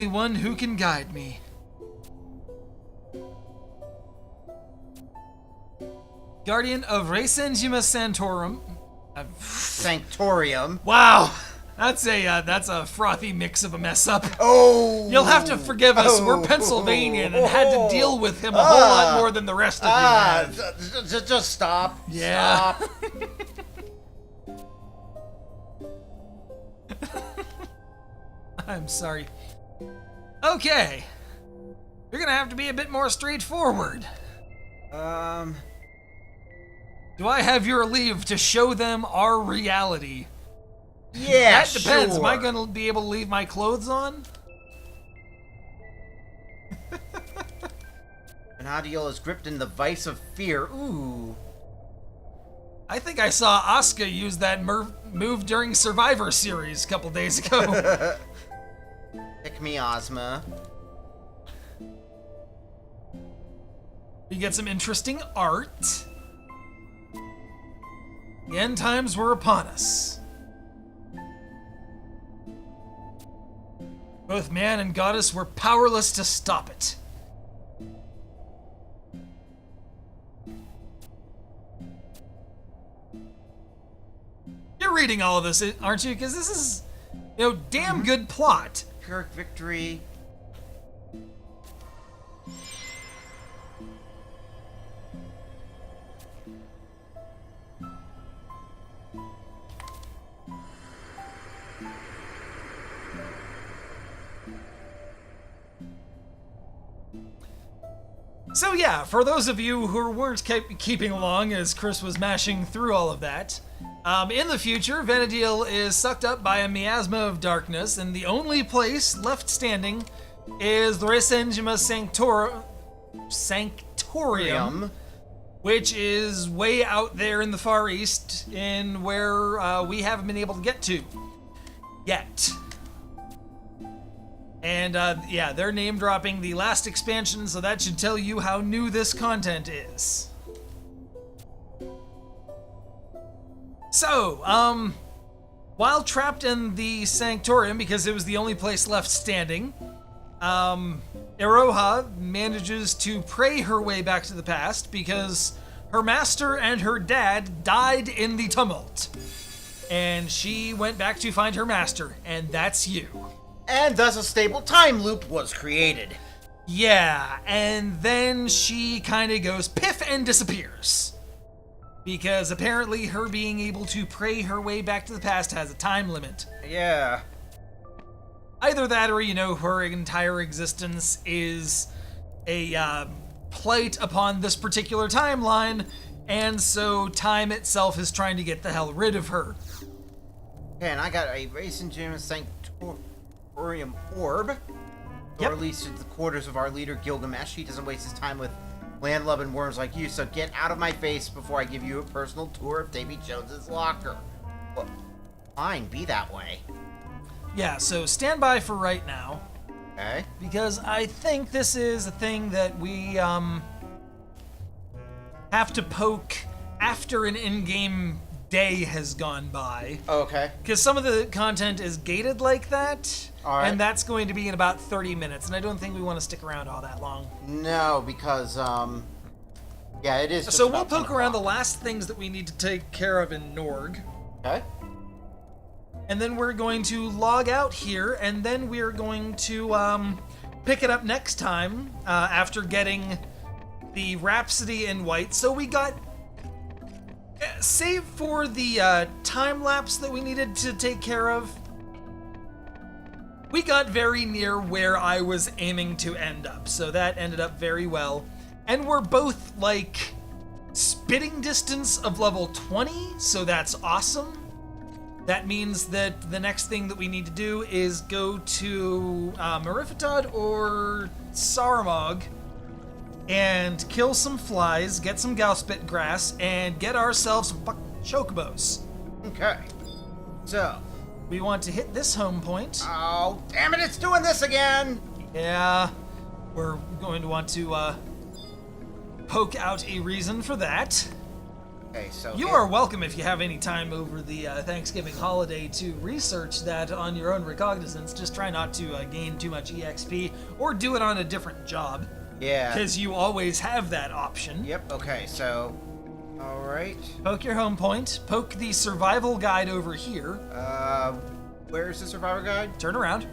One who can guide me. Guardian of CALL+RAISE.01. Sanctorium. Wow, that's a frothy mix of a mess up. Oh, you'll have to forgive us. We're Pennsylvanian and had to deal with him a whole lot more than the rest of you have. Just stop. Yeah. Stop. I'm sorry. Okay. You're gonna have to be a bit more straightforward. Do I have your leave to show them our reality? Yeah, that depends. sure. Am I gonna be able to leave my clothes on? Vanadiel is gripped in the vice of fear. Ooh. I think I saw Asuka use that move during Survivor Series a couple days ago. Pick me, Ozma. You get some interesting art. The end times were upon us. Both man and goddess were powerless to stop it. You're reading all of this, aren't you? Because this is, damn good plot. Pyrrhic victory. So yeah, for those of you who weren't keeping along as Chris was mashing through all of that, in the future, Vanadiel is sucked up by a miasma of darkness, and the only place left standing is the Resenjima Sanctorium, which is way out there in the Far East, in where we haven't been able to get to yet. And yeah, they're name dropping the last expansion, so that should tell you how new this content is. So, while trapped in the Sanctorium, because it was the only place left standing, Iroha manages to pray her way back to the past because her master and her dad died in the tumult. And she went back to find her master, and that's you. And thus a stable time loop was created. Yeah, and then she kind of goes piff and disappears. Because apparently her being able to pray her way back to the past has a time limit. Yeah. Either that or, her entire existence is a plight upon this particular timeline, and so time itself is trying to get the hell rid of her. Okay, and I got a Resenjima Sanctorium orb. Yep. Or at least at the quarters of our leader Gilgamesh. He doesn't waste his time with landlubbing worms like you, so get out of my face before I give you a personal tour of Davy Jones's locker. Well, fine, be that way. Yeah, so stand by for right now. Okay. Because I think this is a thing that we have to poke after an in-game day has gone by. Okay. Because some of the content is gated like that, all right. And that's going to be in about 30 minutes, and I don't think we want to stick around all that long. No, because, yeah, it is just so we'll poke around the last things that we need to take care of in Norg. Okay. And then we're going to log out here, and then we're going to pick it up next time after getting the Rhapsody in White. So we got, save for the time lapse that we needed to take care of, we got very near where I was aiming to end up. So that ended up very well. And we're both like spitting distance of level 20, so that's awesome. That means that the next thing that we need to do is go to Marifetad or Saramog and kill some flies, get some Gauspit grass, and get ourselves some chocobos. Okay. So. We want to hit this home point. Oh, damn it, it's doing this again! Yeah. We're going to want to poke out a reason for that. Okay, so You are welcome if you have any time over the Thanksgiving holiday to research that on your own recognizance. Just try not to gain too much EXP or do it on a different job. Yeah. Because you always have that option. Yep, okay, so... Alright. Poke your home point. Poke the survival guide over here. Where's the survivor guide? Turn around.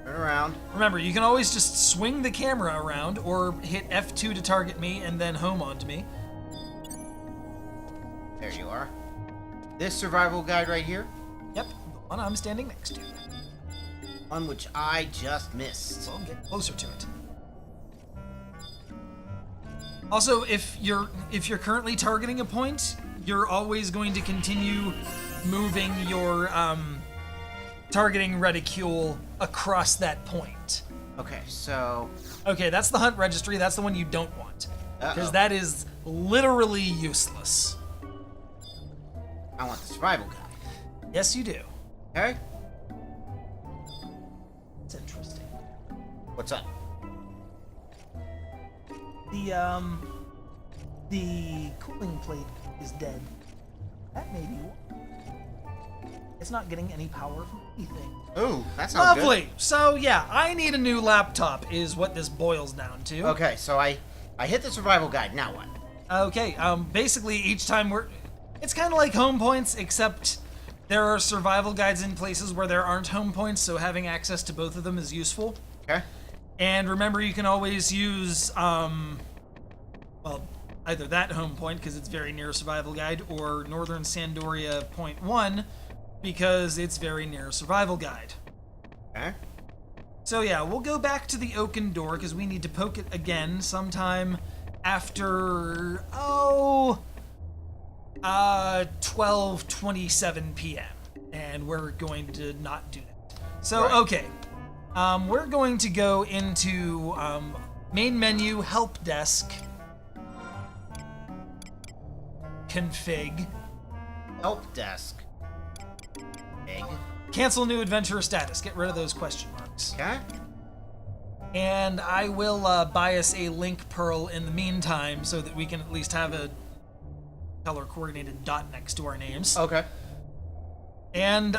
Turn around. Remember, you can always just swing the camera around or hit F2 to target me and then home onto me. There you are. This survival guide right here? Yep, the one I'm standing next to. On which I just missed. Well, get closer to it. Also, if you're currently targeting a point, you're always going to continue moving your targeting reticule across that point. Okay, so... Okay, that's the hunt registry. That's the one you don't want. Because Uh-oh. that is literally useless. I want the survival guide. Yes, you do. Okay? It's interesting. What's up? The cooling plate is dead. That may be why. It's not getting any power from anything. Ooh, that sounds Lovely. good. So yeah, I need a new laptop is what this boils down to. Okay, so I hit the survival guide. Now what? Okay, basically each time it's kind of like home points, except there are survival guides in places where there aren't home points, so having access to both of them is useful. Okay. And remember, you can always use, well, either that home point, because it's very near a survival guide, or Northern Sandoria Point 1, because it's very near a survival guide. Okay. So yeah, we'll go back to the oaken door, because we need to poke it again sometime after, 12:27 p.m. And we're going to not do that. So, Right. okay. We're going to go into main menu, help desk, config, Help desk. Egg. cancel new adventure status. Get rid of those question marks. Okay. And I will buy us a link pearl in the meantime so that we can at least have a color coordinated dot next to our names. Okay. And,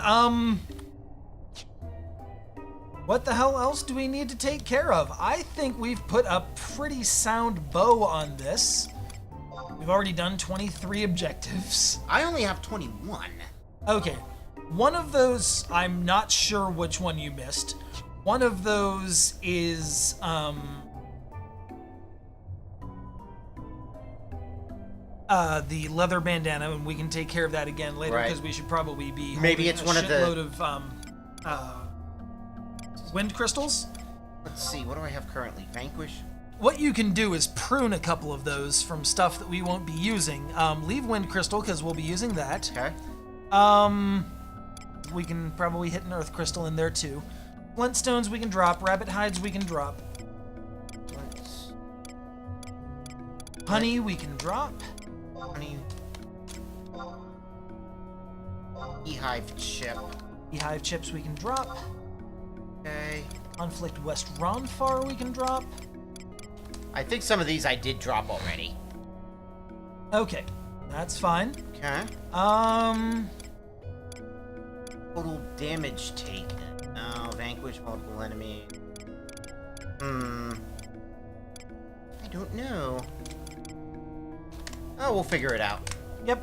what the hell else do we need to take care of? I think we've put a pretty sound bow on this. We've already done 23 objectives. I only have 21. Okay, one of those, I'm not sure which one you missed. One of those is, the leather bandana, and we can take care of that again later, Right. because we should probably be Maybe holding it's a one of the- shitload of, wind crystals. Let's see, what do I have currently? Vanquish? What you can do is prune a couple of those from stuff that we won't be using. Leave wind crystal, because we'll be using that. Okay. We can probably hit an earth crystal in there too. Flintstones we can drop. Rabbit hides we can drop. Let's... Honey we can drop. Honey. Beehive chip. Beehive chips we can drop. Okay. Conflict West Ronfar we can drop. I think some of these I did drop already. Okay, that's fine. Okay. Total damage taken. No, vanquish multiple enemies. I don't know. Oh, we'll figure it out. Yep.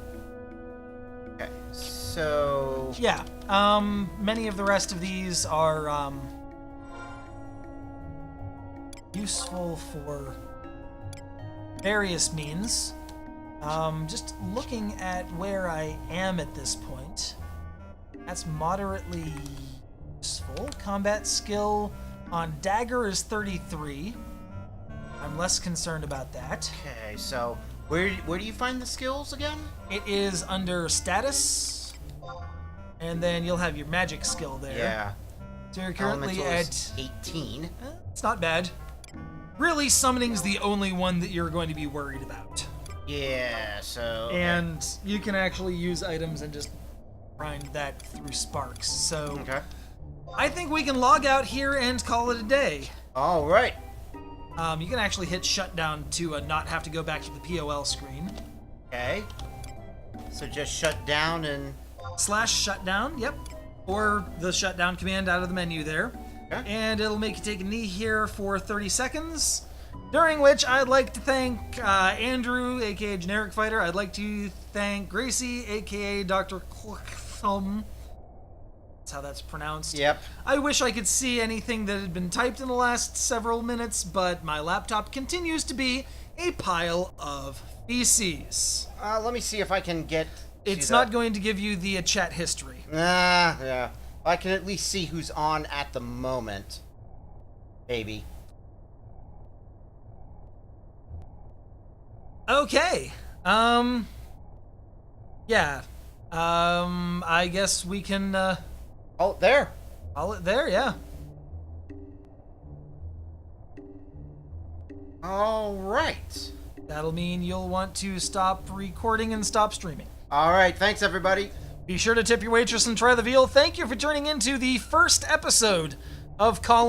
Okay, so... Yeah. Many of the rest of these are useful for various means. Just looking at where I am at this point, that's moderately useful. Combat skill on dagger is 33. I'm less concerned about that. Okay, so where do you find the skills again? It is under status, and then you'll have your magic skill there. Yeah. So you're currently Elemental at... is 18. It's not bad. Really, summoning's the only one that you're going to be worried about. Yeah, so... And you can actually use items and just grind that through sparks. So Okay. I think we can log out here and call it a day. All right. You can actually hit shutdown to not have to go back to the POL screen. Okay. So just shut down and... /shutdown, yep. Or the shutdown command out of the menu there. Okay. And it'll make you take a knee here for 30 seconds. During which I'd like to thank Andrew, aka Generic Fighter. I'd like to thank Gracie, aka Dr. Thumb. That's how that's pronounced. Yep. I wish I could see anything that had been typed in the last several minutes, but my laptop continues to be a pile of feces. Let me see if I can get... It's not going to give you the chat history. Yeah. I can at least see who's on at the moment. Maybe. Okay. Yeah. I guess we can, Oh, there. call it there, yeah. All right. That'll mean you'll want to stop recording and stop streaming. All right. Thanks, everybody. Be sure to tip your waitress and try the veal. Thank you for tuning into the first episode of Call